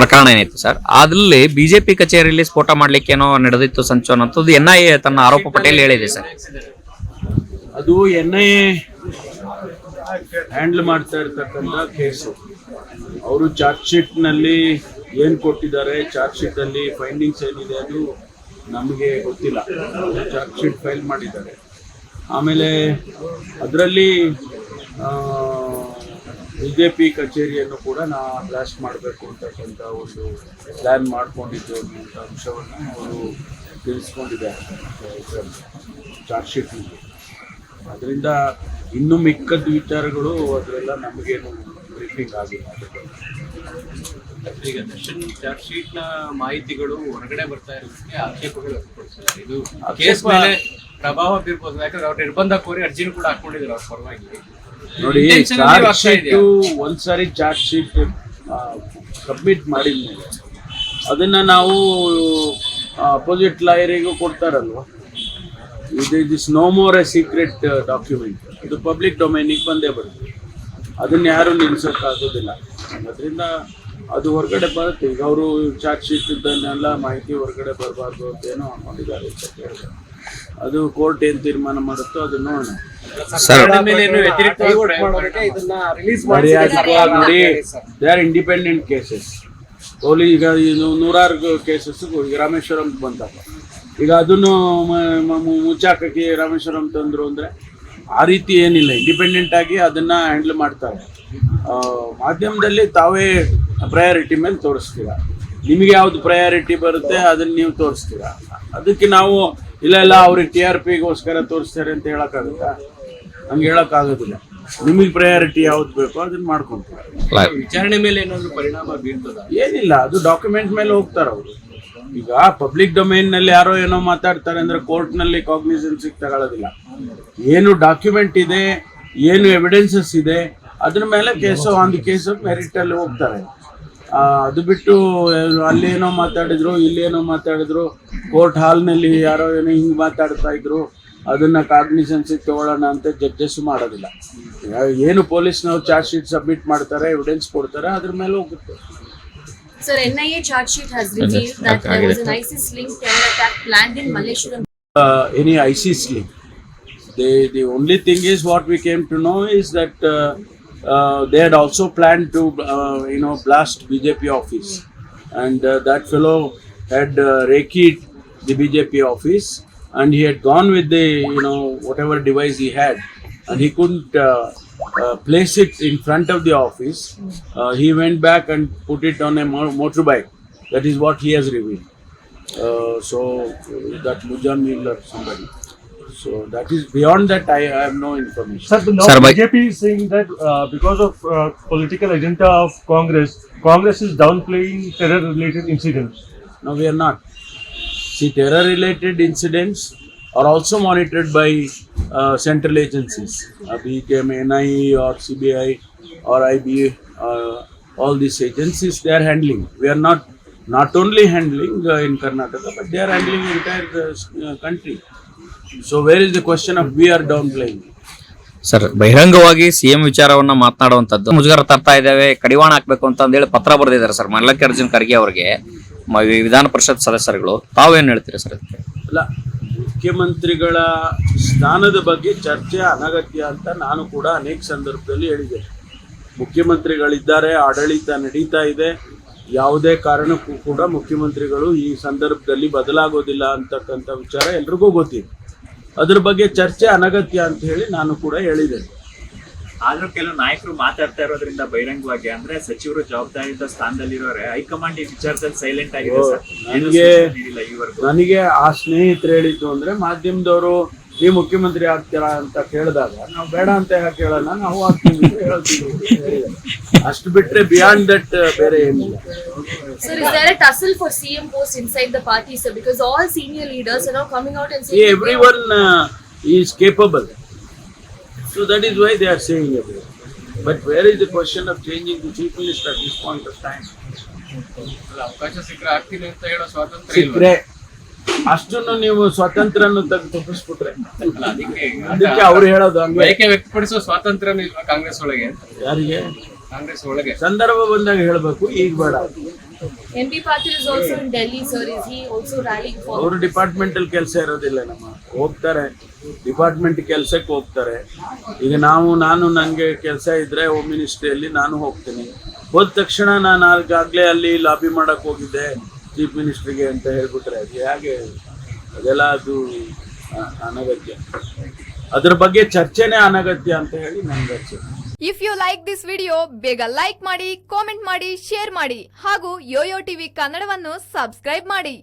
ಪ್ರಕರಣ ಏನಿತ್ತು ಸರ್, ಅದ್ರಲ್ಲಿ ಬಿಜೆಪಿ ಕಚೇರಿಯಲ್ಲಿ ಸ್ಫೋಟ ಮಾಡ್ಲಿಕ್ಕೆ ಏನೋ ನಡೆದಿತ್ತು ಸಂಚು ಅನ್ನೋದು NIA ತನ್ನ ಆರೋಪ ಪಟ್ಟಿಯಲ್ಲಿ ಹೇಳಿದೆ ಸರ್. ಅದು NIA ಹ್ಯಾಂಡಲ್ ಮಾಡ್ತಾ ಇರ್ತಕ್ಕಂಥ ಕೇಸು. ಅವರು ಚಾರ್ಜ್ ಶೀಟ್ ನಲ್ಲಿ ಏನ್ ಕೊಟ್ಟಿದ್ದಾರೆ, ಚಾರ್ಜ್ ಶೀಟ್ ಅಲ್ಲಿ ಫೈಂಡಿಂಗ್ಸ್ ಏನಿದೆ ಅದು ನಮಗೆ ಗೊತ್ತಿಲ್ಲ. ಚಾರ್ಜ್ ಶೀಟ್ ಫೈಲ್ ಮಾಡಿದ್ದಾರೆ. ಆಮೇಲೆ ಅದರಲ್ಲಿ BJP ಕಚೇರಿಯನ್ನು ಕೂಡ ಬ್ಲಾಸ್ಟ್ ಮಾಡಬೇಕು ಅಂತಕ್ಕಂಥ ಒಂದು ಪ್ಲಾನ್ ಮಾಡ್ಕೊಂಡಿದ್ದು ಅನ್ನುವಂಥ ಅಂಶವನ್ನು ಅವರು ತಿಳಿಸ್ಕೊಂಡಿದ್ದಾರೆ ಚಾರ್ಜ್ ಶೀಟ್ನಲ್ಲಿ. ಅದರಿಂದ ಇನ್ನೂ ಮಿಕ್ಕದ ವಿಚಾರಗಳು ಅದರೆಲ್ಲ ನಮಗೇನು ಬ್ರೀಫಿಂಗ್ ಆಗಿಲ್ಲ. ಈಗ ದರ್ಶನ್ ಚಾರ್ಜ್ ಶೀಟ್ ನ ಮಾಹಿತಿಗಳು ಹೊರಗಡೆ ಬರ್ತಾ ಇರೋದಕ್ಕೆ ಆಕ್ಷೇಪಗಳು ವ್ಯಕ್ತಪಡಿಸಿದ್ದಾರೆ. ಇದು ಕೇಸ್ ಮೇಲೆ ಪ್ರಭಾವ ಬೀರ್ಬೋದು, ಯಾಕಂದ್ರೆ ಅವ್ರು ನಿರ್ಬಂಧ ಕೋರಿ ಅರ್ಜಿನೂ ಕೂಡ ಹಾಕೊಂಡಿದ್ರು ಅವ್ರ ಪರವಾಗಿ. ನೋಡಿ, ಚಾರ್ಜ್ ಶೀಟ್ ಒಂದ್ಸಾರಿ ಚಾರ್ಜ್ ಶೀಟ್ ಸಬ್ಮಿಟ್ ಮಾಡಿದ್ಮೇಲೆ ಅದನ್ನ ನಾವು ಅಪೋಸಿಟ್ ಲಾಯರಿಗೂ ಕೊಡ್ತಾರಲ್ವ. This no more a secret document. ಇದು ಪಬ್ಲಿಕ್ ಡೊಮೈನಿಗೆ ಬಂದೇ ಬರುತ್ತೆ. ಅದನ್ನ ಯಾರು ನಿಲ್ಸೋಕ್ಕಾಗೋದಿಲ್ಲ. ಅದರಿಂದ ಅದು ಹೊರಗಡೆ ಬರುತ್ತೆ. ಈಗ ಅವರು ಚಾರ್ಜ್ ಶೀಟ್ ಇದ್ದನ್ನೆಲ್ಲ ಮಾಹಿತಿ ಹೊರಗಡೆ ಬರಬಾರ್ದು ಅಂತ ಏನೋ ಹಾಕೊಂಡಿದ್ದಾರೆ ಅಂತ ಹೇಳಿದ್ರು. ಅದು ಕೋರ್ಟ್ ಏನ್ ತೀರ್ಮಾನ ಮಾಡುತ್ತೋ ಅದನ್ನ ನೋಡೋಣ. ನೋಡಿ, ದೇ ಆರ್ ಇಂಡಿಪೆಂಡೆಂಟ್ ಕೇಸಸ್. ಈಗ ನೂರಾರು ಕೇಸಸ್ ಈಗ ರಾಮೇಶ್ವರಂ ಬಂತಪ್ಪ. ಈಗ ಅದನ್ನು ಮುಚ್ಚಾಕಕ್ಕೆ ರಾಮೇಶ್ವರಂ ತಂದ್ರು ಅಂದ್ರೆ ಆ ರೀತಿ ಏನಿಲ್ಲ. ಇಂಡಿಪೆಂಡೆಂಟ್ ಆಗಿ ಅದನ್ನ ಹ್ಯಾಂಡಲ್ ಮಾಡ್ತಾರೆ. ಮಾಧ್ಯಮದಲ್ಲಿ ತಾವೇ ಪ್ರಯಾರಿಟಿ ಮೇಲೆ ತೋರಿಸ್ತೀರಾ. ನಿಮಗೆ ಯಾವ್ದು ಪ್ರಯಾರಿಟಿ ಬರುತ್ತೆ ಅದನ್ನ ನೀವು ತೋರಿಸ್ತೀರಾ. ಅದಕ್ಕೆ ನಾವು ಇಲ್ಲ ಅವ್ರಿಗೆ TRPಗೋಸ್ಕರ ತೋರಿಸ್ತಾರೆ ಅಂತ ಹೇಳಕ್ಕಾಗುತ್ತಾ? ಹಂಗೆ ಹೇಳಕ್ಕಾಗೋದಿಲ್ಲ. ನಿಮಗೆ ಪ್ರಯಾರಿಟಿ ಯಾವ್ದು ಬೇಕೋ ಅದನ್ನ ಮಾಡ್ಕೊಂತಾರೆ. ವಿಚಾರಣೆ ಮೇಲೆ ಏನಾದ್ರು ಪರಿಣಾಮ ಬೀರ್ತದ? ಏನಿಲ್ಲ, ಅದು ಡಾಕ್ಯುಮೆಂಟ್ ಮೇಲೆ ಹೋಗ್ತಾರೆ ಅವರು. ಈಗ ಪಬ್ಲಿಕ್ ಡೊಮೈನ್ ನಲ್ಲಿ ಯಾರೋ ಏನೋ ಮಾತಾಡ್ತಾರೆ ಅಂದ್ರೆ ಕೋರ್ಟ್ ನಲ್ಲಿ ಕಾಗ್ನಿಸೆನ್ಸ್ ತಗೊಳ್ಳೋದಿಲ್ಲ. ಏನು ಡಾಕ್ಯುಮೆಂಟ್ ಇದೆ, ಏನು ಎವಿಡೆನ್ಸಸ್ ಇದೆ, ಅದ್ರ ಮೇಲೆ case on the case of merit ಅಲ್ಲಿ ಹೋಗ್ತಾರೆ. ಅದು ಬಿಟ್ಟು ಅಲ್ಲೇನೋ ಮಾತಾಡಿದ್ರು, ಇಲ್ಲೇನೋ ಮಾತಾಡಿದ್ರು, ಕೋರ್ಟ್ ಹಾಲ್ನಲ್ಲಿ ಯಾರೋ ಏನೋ ಹಿಂಗೆ ಮಾತಾಡ್ತಾ ಇದ್ರು, ಅದನ್ನ ಕಾಗ್ನಿಸೆನ್ಸ್ ತಗೊಳ್ಳೋಣ ಅಂತ ಜಡ್ಜಸ್ ಮಾಡೋದಿಲ್ಲ. ಏನು ಪೊಲೀಸ್ನವ್ರು ಚಾರ್ಜ್ ಶೀಟ್ ಸಬ್ಮಿಟ್ ಮಾಡ್ತಾರೆ, ಎವಿಡೆನ್ಸ್ ಕೊಡ್ತಾರೆ, ಅದ್ರ ಮೇಲೆ ಹೋಗುತ್ತೆ. Sir, NIA charge sheet has revealed that there was an ISIS linked terror attack planned in Malleshwaram. Any ISIS link? The only thing is what we came to know is that they had also planned to blast BJP office, and that fellow had rakied the BJP office, and he had gone with the whatever device he had, and he couldn't place it in front of the office. He went back and put it on a motorbike. That is what he has revealed. So that Mujamil or somebody. So that is beyond that. I have no information. Sir, now BJP is saying that because of political agenda of Congress is downplaying terror-related incidents. No, we are not. See, terror-related incidents are also monitored by central agencies, BKM, NIE or CBI or IB, all these agencies they are handling. We are not only handling in Karnataka, but they are handling the entire country. So where is the question of we are downplaying? Sir, ಬಹಿರಂಗವಾಗಿ CM ವಿಚಾರವನ್ನ ಮಾತನಾಡುವಂತದ್ದು ಮುಜುಗರ ತರ್ತಾ ಇದ್ದೇವೆ, ಕಡಿವಾಣ ಹಾಕ್ಬೇಕು ಅಂತ ಹೇಳಿ ಪತ್ರ ಬರೆದಿದ್ದಾರೆ ಸರ್ ಮಲ್ಲಿಕಾರ್ಜುನ್ ಖರ್ಗೆ ಅವರಿಗೆ, ವಿಧಾನ ಪರಿಷತ್ ಸದಸ್ಯರುಗಳು. ತಾವೇನು ಹೇಳ್ತೀರಿ ಸರ್? ಅಲ್ಲ, ಮುಖ್ಯಮಂತ್ರಿಗಳ ಸ್ಥಾನದ ಬಗ್ಗೆ ಚರ್ಚೆ ಅನಗತ್ಯ ಅಂತ ನಾನು ಕೂಡ ಅನೇಕ ಸಂದರ್ಭದಲ್ಲಿ ಹೇಳಿದ್ದೇನೆ. ಮುಖ್ಯಮಂತ್ರಿಗಳಿದ್ದಾರೆ, ಆಡಳಿತ ನಡೀತಾ ಇದೆ. ಯಾವುದೇ ಕಾರಣಕ್ಕೂ ಕೂಡ ಮುಖ್ಯಮಂತ್ರಿಗಳು ಈ ಸಂದರ್ಭದಲ್ಲಿ ಬದಲಾಗೋದಿಲ್ಲ ಅಂತಕ್ಕಂಥ ವಿಚಾರ ಎಲ್ರಿಗೂ ಗೊತ್ತಿದೆ. ಅದ್ರ ಬಗ್ಗೆ ಚರ್ಚೆ ಅನಗತ್ಯ ಅಂತ ಹೇಳಿ ನಾನು ಕೂಡ ಹೇಳಿದ್ದೇನೆ. ಆದ್ರೂ ಕೆಲವು ನಾಯಕರು ಮಾತಾಡ್ತಾ ಇರೋದ್ರಿಂದ ಬಹಿರಂಗವಾಗಿ, ಅಂದ್ರೆ ಸಚಿವರು ಜವಾಬ್ದಾರಿಯುತ ಸ್ಥಾನದಲ್ಲಿರೋರೆ ಹೈಕಮಾಂಡ್ ಈ ವಿಚಾರದಲ್ಲಿ ಸೈಲೆಂಟ್ ಆಗಿದೆ. ನನಗೆ ಆ ಸ್ನೇಹಿತರು ಹೇಳಿದ್ದು ಅಂದ್ರೆ, ಮಾಧ್ಯಮದವರು ನೀವು ಮುಖ್ಯಮಂತ್ರಿ ಆಗ್ತೀರಾ ಅಂತ ಕೇಳಿದಾಗ ನಾವು ಬೇಡ ಅಂತ ಯಾಕೆ ಹೇಳೋಣ, ನಾವು ಆಗ್ತೀವಿ ಅಂತ ಹೇಳ್ತೀವಿ. ಅಷ್ಟು ಬಿಟ್ರೆ ಬಿಯಾಂಡ್ ದಟ್ ಬೇರೆ ಏನಿಲ್ಲ. Sir, is there a tussle for CM post inside the party, sir? Because all senior leaders are now coming out and saying everyone is capable. So that is why they are saying everything. But where is the question of changing the chief minister at this point of time? ಅವಕಾಶ ಸಿಕ್ಕರೆ ಆಗ್ತೀನಿ ಅಂತ ಹೇಳೋ ಸ್ವಾತಂತ್ರ್ಯ ಸಿಕ್ಕರೆ ಅಷ್ಟನ್ನು ನೀವು ಸ್ವಾತಂತ್ರ್ಯವನ್ನು ತಪ್ಪಿಸ್ಬಿಟ್ರೆ ಅದಕ್ಕೆ ಅವ್ರು ಹೇಳೋದು ಹಂಗೆ ವ್ಯಕ್ತಪಡಿಸುವ ಸ್ವಾತಂತ್ರ್ಯ ಕಾಂಗ್ರೆಸ್ ಒಳಗೆ ಯಾರಿಗೆ ಕಾಂಗ್ರೆಸ್ ಒಳಗೆ ಸಂದರ್ಭ ಬಂದಾಗ ಹೇಳ್ಬೇಕು, ಈಗ ಬೇಡ. MP Patil is also in Delhi, sir. Is he also rallying for? ಅವರು ಡಿಪಾರ್ಟ್ಮೆಂಟಲ್ ಕೆಲಸ ಇರೋದಿಲ್ಲ, ಹೋಗ್ತಾರೆ ಡಿಪಾರ್ಟ್ಮೆಂಟ್ ಕೆಲಸಕ್ಕೆ ಹೋಗ್ತಾರೆ. ಈಗ ನಾನು ನನಗೆ ಕೆಲಸ ಇದ್ರೆ ಹೋಮ್ ಮಿನಿಸ್ಟ್ರಿಯಲ್ಲಿ ನಾನು ಹೋಗ್ತೀನಿ. ಹೋದ ತಕ್ಷಣ ನಾನು ಆಗಾಗಲೇ ಅಲ್ಲಿ ಲಾಬಿ ಮಾಡಕ್ ಹೋಗಿದ್ದೆ ಚೀಫ್ ಮಿನಿಸ್ಟ್ರಿಗೆ ಅಂತ ಹೇಳ್ಬಿಟ್ರೆ ಅದು ಹೇಗೆ? ಅದೆಲ್ಲ ಅದು ಅನಗತ್ಯ. ಅದ್ರ ಬಗ್ಗೆ ಚರ್ಚೆನೇ ಅನಗತ್ಯ ಅಂತ ಹೇಳಿ ನನಗೆ ಅನ್ಸುತ್ತೆ. If you like this video ಬೇಗ ಲೈಕ್ ಮಾಡಿ, ಕಾಮೆಂಟ್ ಮಾಡಿ, ಶೇರ್ ಮಾಡಿ ಹಾಗೂ ಯೋಯೋ ಟಿವಿ ಕನ್ನಡವನ್ನು ಸಬ್ಸ್ಕ್ರೈಬ್ ಮಾಡಿ.